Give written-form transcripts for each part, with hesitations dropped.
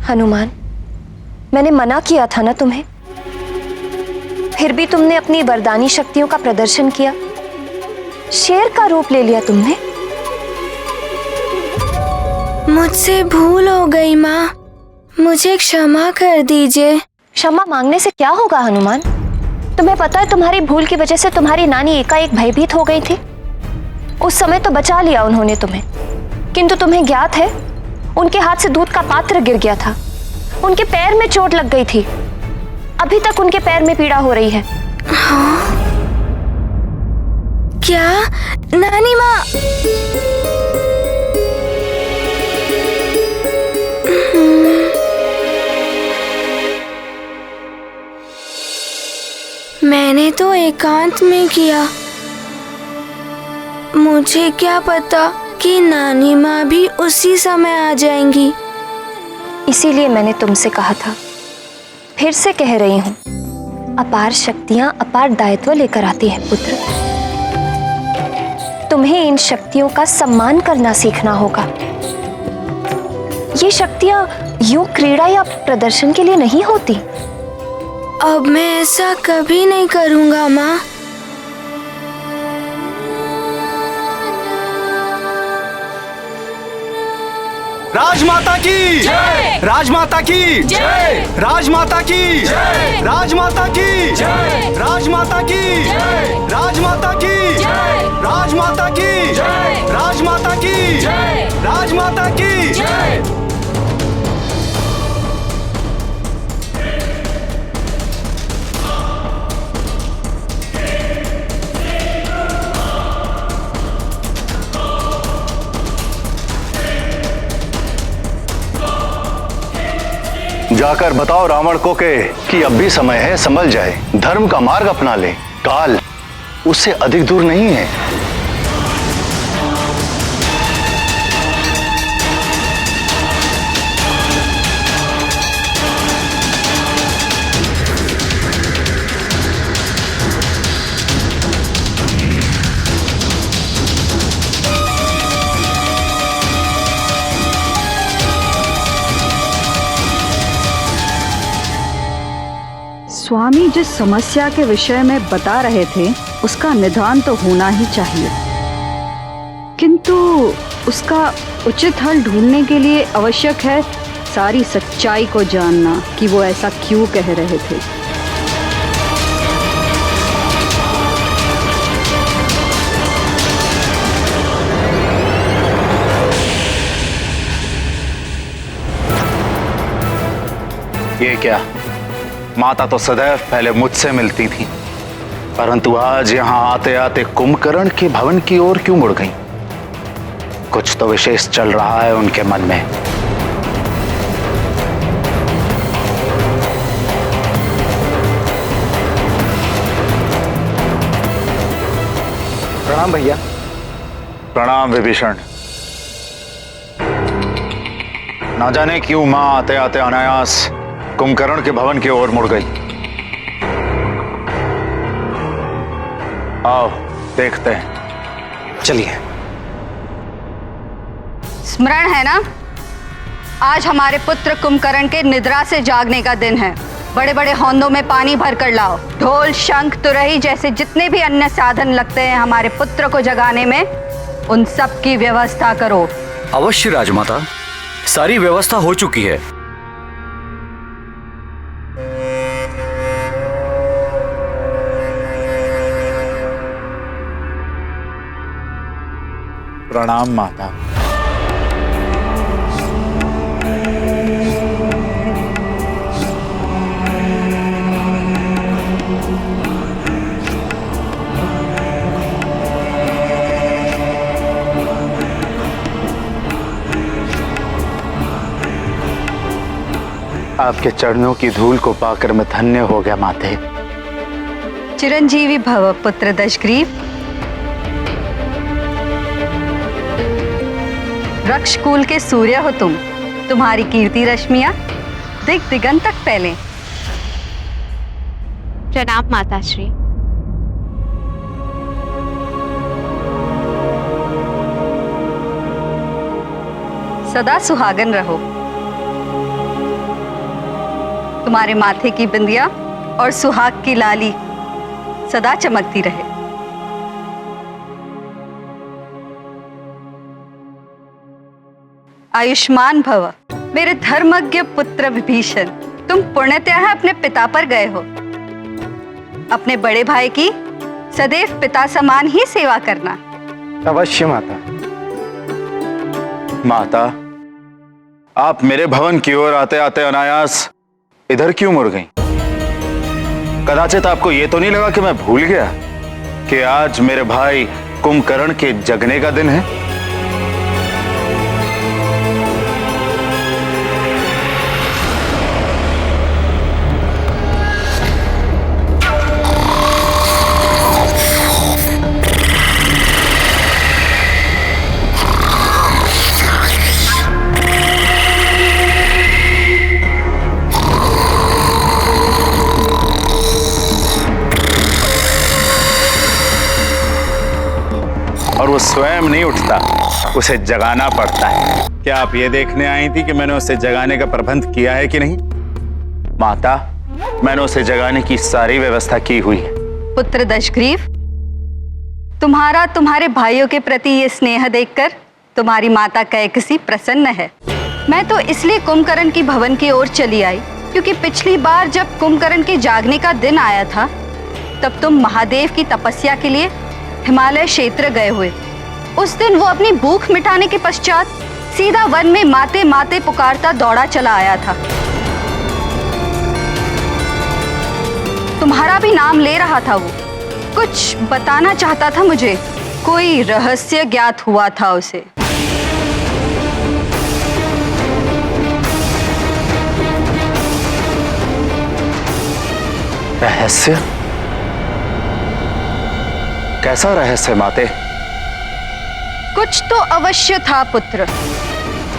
हनुमान, मैंने मना किया था ना तुम्हें, फिर भी तुमने अपनी वरदानी शक्तियों का प्रदर्शन किया। शेर का रूप ले लिया तुमने। मुझसे भूल हो गई माँ, मुझे क्षमा कर दीजिए। क्षमा मांगने से क्या होगा हनुमान? तुम्हें पता है तुम्हारी भूल की वजह से तुम्हारी नानी एकाएक भयभीत हो गई थी। उस समय तो बचा लिया उन्होंने तुम्हें, किंतु तुम्हें ज्ञात है उनके हाथ से दूध का पात्र गिर गया था, उनके पैर में चोट लग गई थी, अभी तक उनके पैर में पीड़ा हो रही है। हाँ? क्या नानी माँ? मैंने तो एकांत में किया, मुझे क्या पता कि नानी माँ भी उसी समय आ जाएंगी। इसीलिए मैंने तुमसे कहा था, फिर से कह रही हूं, अपार शक्तियां अपार दायित्व लेकर आती है पुत्र। तुम्हें इन शक्तियों का सम्मान करना सीखना होगा। ये शक्तियां यूं क्रीड़ा या प्रदर्शन के लिए नहीं होती। अब मैं ऐसा कभी नहीं करूंगा माँ। राजमाता की जय! राजमाता की जय! राजमाता की जय! राजमाता की जय! राजमाता की जय! राजमाता की जय! राजमाता की जय! राजमाता की जय! राजमाता की जय! जाकर बताओ रावण को कि अब भी समय है, संभल जाए, धर्म का मार्ग अपना ले। काल उससे अधिक दूर नहीं है। स्वामी जिस समस्या के विषय में बता रहे थे उसका निदान तो होना ही चाहिए, किंतु उसका उचित हल ढूंढने के लिए आवश्यक है सारी सच्चाई को जानना कि वो ऐसा क्यों कह रहे थे। ये क्या, माता तो सदैव पहले मुझसे मिलती थी, परंतु आज यहां आते आते कुंभकर्ण के भवन की ओर क्यों मुड़ गई? कुछ तो विशेष चल रहा है उनके मन में। प्रणाम भैया। प्रणाम विभीषण। ना जाने क्यों मां आते आते अनायास कुंभकर्ण के भवन की ओर मुड़ गई। आओ देखते हैं। चलिए। स्मरण है ना, आज हमारे पुत्र कुंभकर्ण के निद्रा से जागने का दिन है। बड़े बड़े हौंदों में पानी भर कर लाओ। ढोल, शंख, तुरही जैसे जितने भी अन्य साधन लगते हैं हमारे पुत्र को जगाने में, उन सब की व्यवस्था करो। अवश्य राजमाता, सारी व्यवस्था हो चुकी है। प्रणाम माता। आपके चरणों की धूल को पाकर मैं धन्य हो गया माते। चिरंजीवी भव पुत्र दशग्रीव। वृक्षकुल के सूर्य हो तुम, तुम्हारी कीर्ति रश्मियां दिग दिगंत तक फैले। प्रणाम माताश्री। सदा सुहागन रहो। तुम्हारे माथे की बिंदिया और सुहाग की लाली सदा चमकती रहे। आयुष्मान भव मेरे धर्मज्ञ पुत्र विभीषण। तुम पुण्यतः अपने पिता पर गए हो। अपने बड़े भाई की सदैव पिता समान ही सेवा करना। अवश्य माता। माता, आप मेरे भवन की ओर आते आते अनायास इधर क्यों मुड़ गईं? कदाचित आपको यह तो नहीं लगा कि मैं भूल गया कि आज मेरे भाई कुंभकर्ण के जगने का दिन है? और वो स्वयं नहीं उठता, उसे जगाना पड़ता है। क्या आप ये देखने आई थी कि मैंने उसे जगाने का प्रबंध किया है कि नहीं? माता, मैंने उसे जगाने की सारी व्यवस्था की हुई है। पुत्र दशग्रीव, तुम्हारा तुम्हारे भाइयों के प्रति ये स्नेह देखकर तुम्हारी माता कैकसी प्रसन्न है। मैं तो इसलिए कुंभकर्ण की भवन की ओर चली आई क्योंकि पिछली बार जब कुंभकर्ण के जागने का दिन आया था तब तुम महादेव की तपस्या के लिए हिमालय क्षेत्र गए हुए। उस दिन वो अपनी भूख मिटाने के पश्चात सीधा वन में माते माते पुकारता दौड़ा चला आया था। तुम्हारा भी नाम ले रहा था। वो कुछ बताना चाहता था मुझे, कोई रहस्य ज्ञात हुआ था उसे। रहस्य? कैसा रहस्य माते? कुछ तो अवश्य था पुत्र।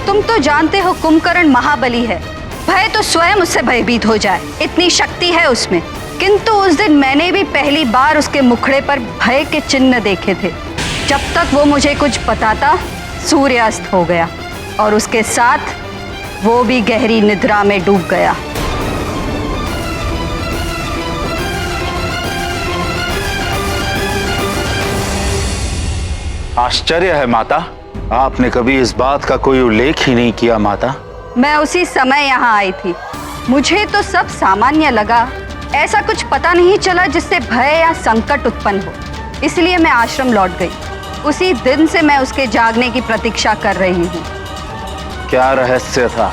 तुम तो जानते हो कुंभकर्ण महाबली है, भय तो स्वयं उससे भयभीत हो जाए, इतनी शक्ति है उसमें। किंतु उस दिन मैंने भी पहली बार उसके मुखड़े पर भय के चिन्ह देखे थे। जब तक वो मुझे कुछ बताता सूर्यास्त हो गया और उसके साथ वो भी गहरी निद्रा में डूब गया। आश्चर्य है माता, आपने कभी इस बात का कोई उल्लेख ही नहीं किया। माता, मैं उसी समय यहाँ आई थी, मुझे तो सब सामान्य लगा। ऐसा कुछ पता नहीं चला जिससे भय या संकट उत्पन्न हो, इसलिए मैं आश्रम लौट गई। उसी दिन से मैं उसके जागने की प्रतीक्षा कर रही हूँ। क्या रहस्य था?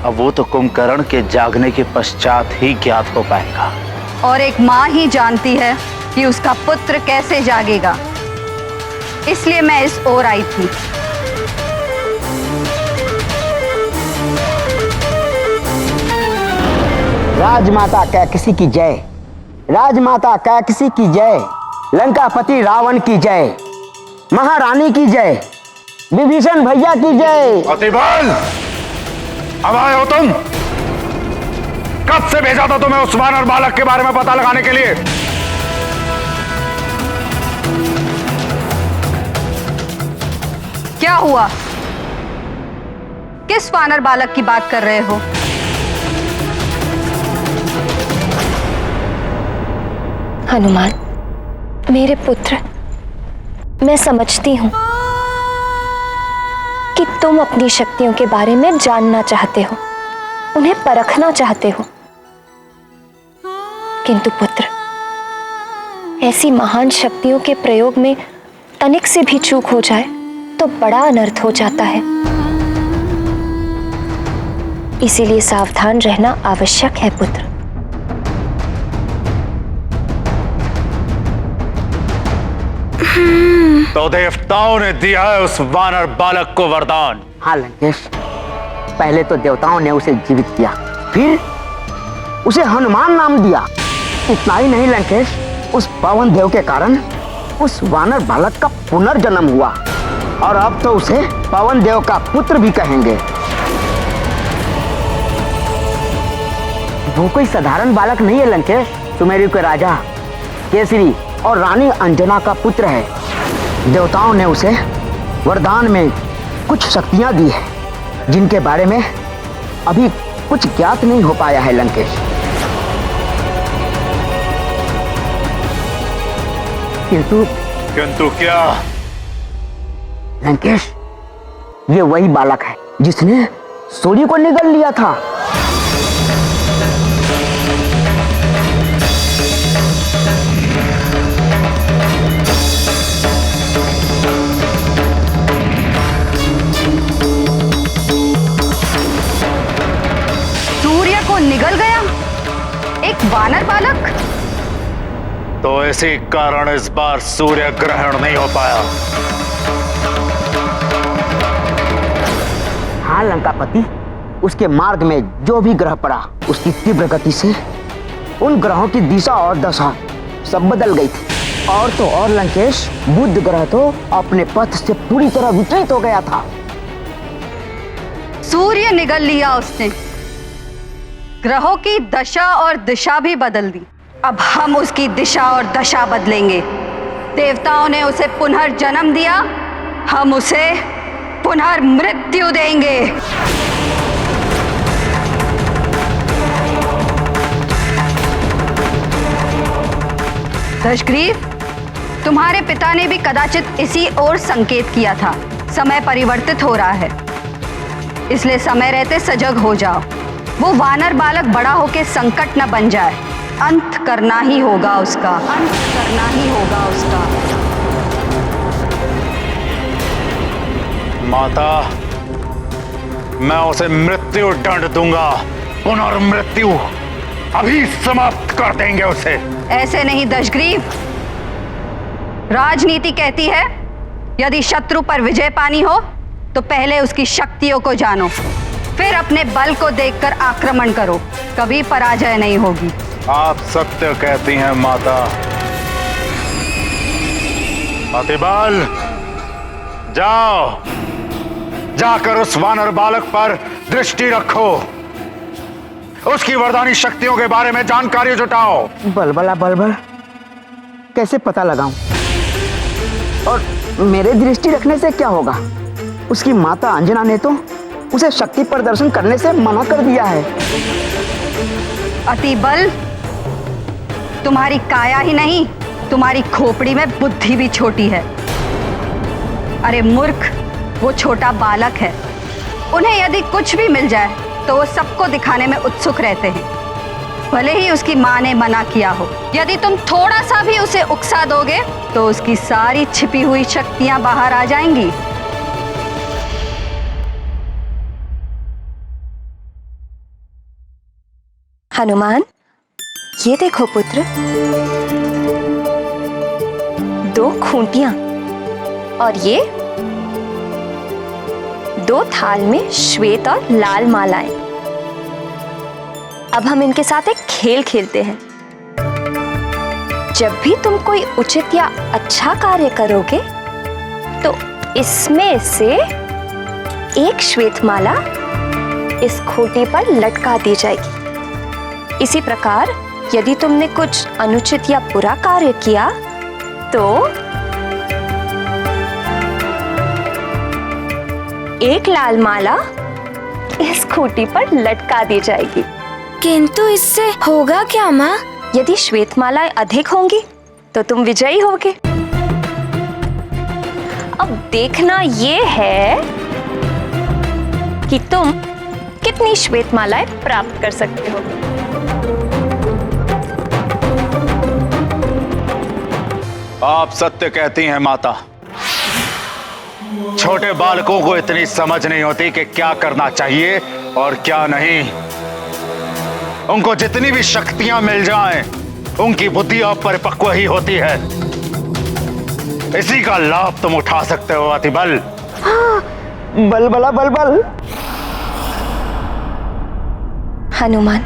अब वो तो कुंभकर्ण के जागने के पश्चात ही ज्ञात हो पाएगा। और एक माँ ही जानती है कि उसका पुत्र कैसे जागेगा, इसलिए मैं इस ओर आई थी। राजमाता कैकसी की जय, राजमाता कैकसी की जय, लंकापति रावण की जय, महारानी की जय, विभीषण भैया की जय। अतिबल, अब आए हो तुम? कब से भेजा था तुम्हें उस वानर बालक के बारे में पता लगाने के लिए? क्या हुआ? किस वानर बालक की बात कर रहे हो? हनुमान, मेरे पुत्र, मैं समझती हूं कि तुम अपनी शक्तियों के बारे में जानना चाहते हो, उन्हें परखना चाहते हो। किंतु पुत्र, ऐसी महान शक्तियों के प्रयोग में तनिक से भी चूक हो जाए तो बड़ा अनर्थ हो जाता है। इसीलिए सावधान रहना आवश्यक है पुत्र। तो देवताओं ने दिया है उस वानर बालक को वरदान। हाँ लंकेश, पहले तो देवताओं ने उसे जीवित किया, फिर उसे हनुमान नाम दिया। इतना ही नहीं लंकेश, उस पवन देव के कारण उस वानर बालक का पुनर्जन्म हुआ और अब तो उसे पवन देव का पुत्र भी कहेंगे। वो कोई साधारण बालक नहीं है लंकेश, सुमेरु के राजा केसरी और रानी अंजना का पुत्र है। देवताओं ने उसे वरदान में कुछ शक्तियां दी है जिनके बारे में अभी कुछ ज्ञात नहीं हो पाया है लंकेश। किंतु क्या? लंकेश, ये वही बालक है जिसने सूर्य को निगल लिया था। सूर्य को निगल गया एक वानर बालक? तो इसी कारण इस बार सूर्य ग्रहण नहीं हो पाया। हाँ लंकापति, उसके मार्ग में जो भी ग्रह पड़ा उसकी तीव्र गति से उन ग्रहों की दिशा और दशा सब बदल गई थी। और तो और लंकेश, बुध ग्रह तो अपने पथ से पूरी तरह विचलित हो गया था। सूर्य निगल लिया उसने, ग्रहों की दशा और दिशा भी बदल दी। अब हम उसकी दिशा और दशा बदलेंगे। देवताओं ने उसे पुनर्जन्म दिया, हम उसे पुनर्मृत्यु देंगे। दशग्रीव, तुम्हारे पिता ने भी कदाचित इसी ओर संकेत किया था। समय परिवर्तित हो रहा है, इसलिए समय रहते सजग हो जाओ। वो वानर बालक बड़ा होकर संकट न बन जाए। अंत करना ही होगा उसका, अंत करना ही होगा उसका। माता, मैं उसे मृत्यु दंड दूंगा, पुनर्मृत्यु अभी समाप्त कर देंगे उसे। ऐसे नहीं दशग्रीव, राजनीति कहती है यदि शत्रु पर विजय पानी हो तो पहले उसकी शक्तियों को जानो, फिर अपने बल को देखकर आक्रमण करो, कभी पराजय नहीं होगी। आप सत्य कहती हैं माता। अतिबल, जाओ, जाकर उस वानर बालक पर दृष्टि रखो, उसकी वरदानी शक्तियों के बारे में जानकारी जुटाओ। बलबला बलबल, कैसे पता लगाऊं? और मेरे दृष्टि रखने से क्या होगा? उसकी माता अंजना ने तो उसे शक्ति प्रदर्शन करने से मना कर दिया है। अतिबल, तुम्हारी काया ही नहीं, तुम्हारी खोपड़ी में बुद्धि भी छोटी है। अरे मूर्ख, वो छोटा बालक है, उन्हें यदि कुछ भी मिल जाए तो वो सबको दिखाने में उत्सुक रहते हैं, भले ही उसकी माँ ने मना किया हो। यदि तुम थोड़ा सा भी उसे उकसा दोगे तो उसकी सारी छिपी हुई शक्तियां बाहर आ जाएंगी। हनुमान, ये देखो पुत्र, 2 खूंटियां और ये 2 थाल में श्वेत और लाल मालाएं। अब हम इनके साथ एक खेल खेलते हैं। जब भी तुम कोई उचित या अच्छा कार्य करोगे तो इसमें से एक श्वेत माला इस खूंटी पर लटका दी जाएगी। इसी प्रकार यदि तुमने कुछ अनुचित या बुरा कार्य किया तो एक लाल माला इस खूंटी पर लटका दी जाएगी। किंतु इससे होगा क्या माँ? यदि श्वेत मालाएं अधिक होंगी तो तुम विजयी होगे। अब देखना ये है कि तुम कितनी श्वेत मालाएं प्राप्त कर सकते हो। आप सत्य कहती हैं माता। छोटे बालकों को इतनी समझ नहीं होती कि क्या करना चाहिए और क्या नहीं। उनको जितनी भी शक्तियां मिल जाएं, उनकी बुद्धि अपरिपक्व ही होती है। इसी का लाभ तुम उठा सकते हो अतिबल। बलबला बलबल। हनुमान,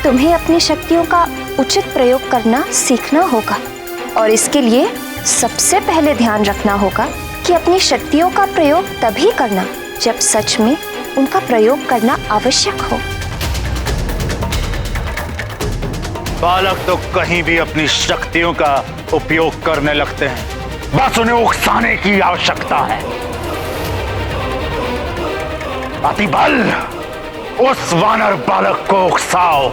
तुम्हें अपनी शक्तियों का उचित प्रयोग करना सीखना होगा और इसके लिए सबसे पहले ध्यान रखना होगा कि अपनी शक्तियों का प्रयोग तभी करना जब सच में उनका प्रयोग करना आवश्यक हो। बालक तो कहीं भी अपनी शक्तियों का उपयोग करने लगते हैं, बस उन्हें उकसाने की आवश्यकता है। अतिबल उस वानर बालक को उकसाओ,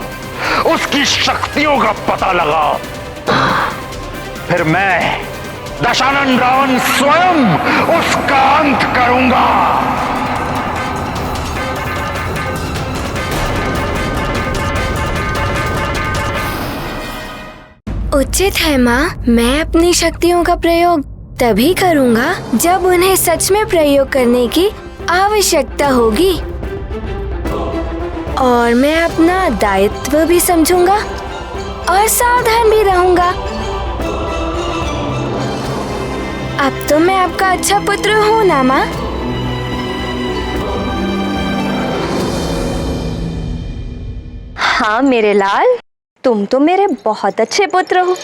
उसकी शक्तियों का पता लगाओ, फिर मैं दशानन रावण स्वयं उसका अंत करूंगा। उचित है माँ, मैं अपनी शक्तियों का प्रयोग तभी करूँगा जब उन्हें सच में प्रयोग करने की आवश्यकता होगी, और मैं अपना दायित्व भी समझूंगा और सावधान भी रहूंगा। अब तो मैं आपका अच्छा पुत्र हूँ ना माँ? हाँ मेरे लाल, तुम तो मेरे बहुत अच्छे पुत्र हो।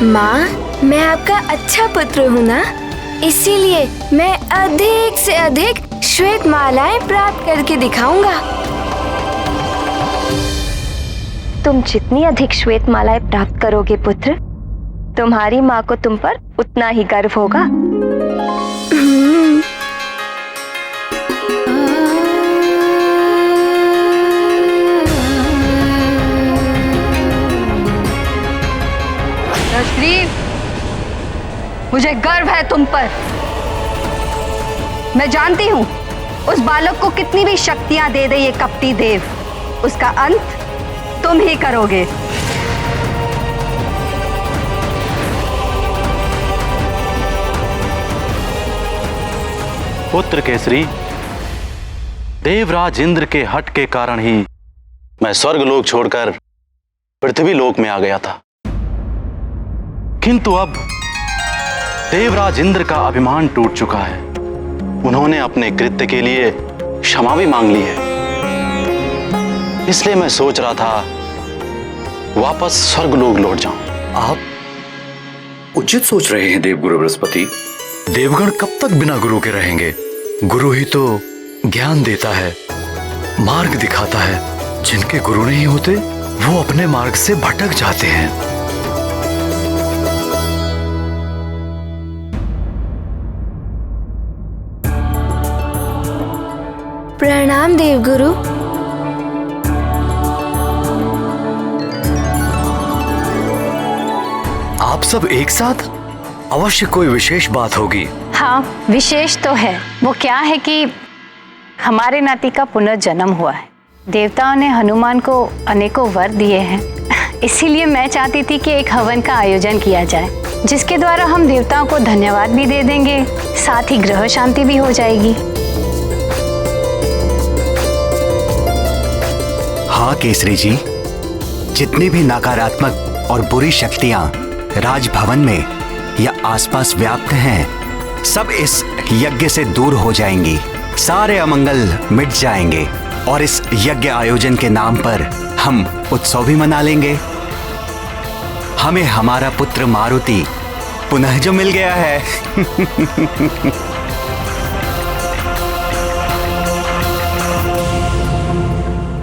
माँ, मैं आपका अच्छा पुत्र हूँ ना, इसीलिए मैं अधिक से अधिक श्वेत मालाएं प्राप्त करके दिखाऊंगा। तुम जितनी अधिक श्वेत मालाएं प्राप्त करोगे पुत्र, तुम्हारी माँ को तुम पर उतना ही गर्व होगा। रश्मि, मुझे गर्व है तुम पर। मैं जानती हूँ उस बालक को कितनी भी शक्तियां दे दे ये कपटी देव, उसका अंत तुम ही करोगे। पुत्र केसरी, देवराज इंद्र के हट के कारण ही मैं स्वर्ग लोक छोड़कर पृथ्वी लोक में आ गया था, किंतु अब देवराज इंद्र का अभिमान टूट चुका है। उन्होंने अपने कृत्य के लिए क्षमा भी मांग ली है, इसलिए मैं सोच रहा था वापस स्वर्गलोक लौट जाऊं। आप उचित सोच रहे हैं देवगुरु बृहस्पति। देवगण कब तक बिना गुरु के रहेंगे? गुरु ही तो ज्ञान देता है, मार्ग दिखाता है। जिनके गुरु नहीं होते वो अपने मार्ग से भटक जाते हैं। प्रणाम देवगुरु। आप सब एक साथ? अवश्य कोई विशेष बात होगी। हाँ, विशेष तो है। वो क्या है कि हमारे नाती का पुनर्जन्म हुआ है। देवताओं ने हनुमान को अनेकों वर दिए हैं, इसीलिए मैं चाहती थी कि एक हवन का आयोजन किया जाए, जिसके द्वारा हम देवताओं को धन्यवाद भी दे देंगे, साथ ही ग्रह शांति भी हो जाएगी। हाँ केसरी जी, जितनी भी नकारात्मक और बुरी शक्तियां राजभवन में या आसपास व्याप्त हैं, सब इस यज्ञ से दूर हो जाएंगी। सारे अमंगल मिट जाएंगे और इस यज्ञ आयोजन के नाम पर हम उत्सव भी मना लेंगे। हमें हमारा पुत्र मारुति पुनः जो मिल गया है।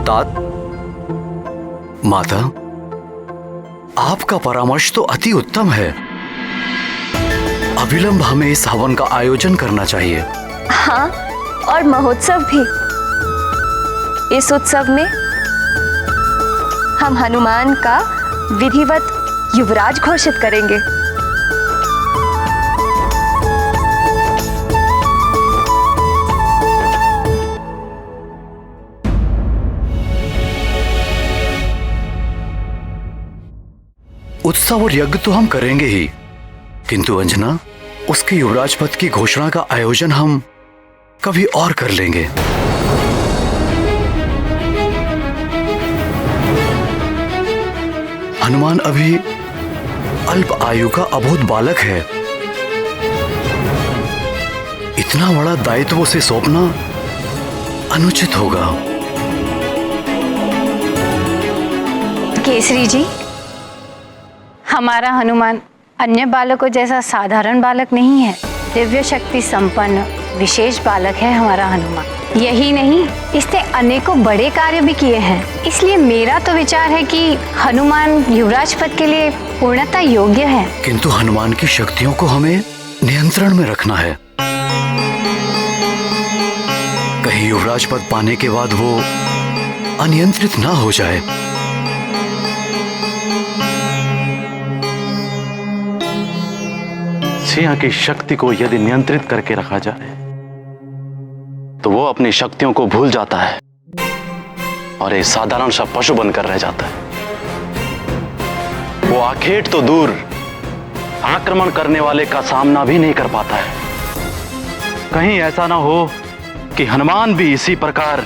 तात, माता, आपका परामर्श तो अति उत्तम है। अविलंब हमें इस हवन का आयोजन करना चाहिए। हाँ, और महोत्सव भी। इस उत्सव में हम हनुमान का विधिवत युवराज घोषित करेंगे। उत्सव और यज्ञ तो हम करेंगे ही, किंतु अंजना, उसके युवराज पद की घोषणा का आयोजन हम कभी और कर लेंगे। हनुमान अभी अल्प आयु का अबोध बालक है। इतना बड़ा दायित्व उसे सौंपना अनुचित होगा। केसरी जी, हमारा हनुमान अन्य बालकों जैसा साधारण बालक नहीं है। दिव्य शक्ति संपन्न विशेष बालक है हमारा हनुमान। यही नहीं, इसने अनेकों बड़े कार्य भी किए हैं। इसलिए मेरा तो विचार है कि हनुमान युवराज पद के लिए पूर्णतः योग्य है। किंतु हनुमान की शक्तियों को हमें नियंत्रण में रखना है। कहीं युवराज पद पाने के बाद वो अनियंत्रित ना हो जाए। सिंह की शक्ति को यदि नियंत्रित करके रखा जाए तो वो अपनी शक्तियों को भूल जाता है और एक साधारण सा पशु बनकर रह जाता है। वो आखेट तो दूर, आक्रमण करने वाले का सामना भी नहीं कर पाता है। कहीं ऐसा ना हो कि हनुमान भी इसी प्रकार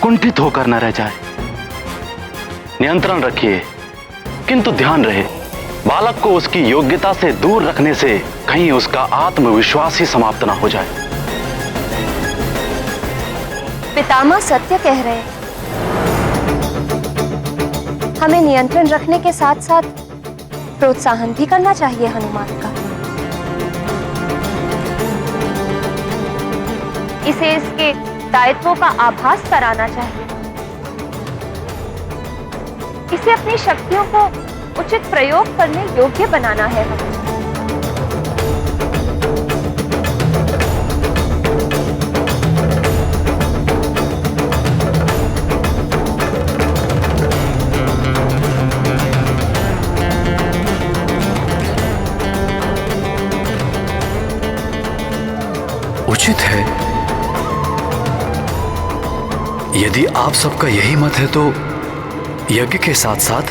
कुंठित होकर न रह जाए। नियंत्रण रखिए, किंतु ध्यान रहे बालक को उसकी योग्यता से दूर रखने से कहीं उसका आत्मविश्वास ही समाप्त ना हो जाए। पितामह सत्य कह रहे हैं। हमें नियंत्रण रखने के साथ साथ प्रोत्साहन भी करना चाहिए हनुमान का। इसे इसके दायित्वों का आभास कराना चाहिए। इसे अपनी शक्तियों को उचित प्रयोग करने योग्य बनाना है हमें। उचित है। यदि आप सबका यही मत है तो यज्ञ के साथ साथ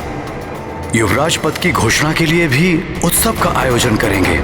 युवराज पद की घोषणा के लिए भी उत्सव का आयोजन करेंगे।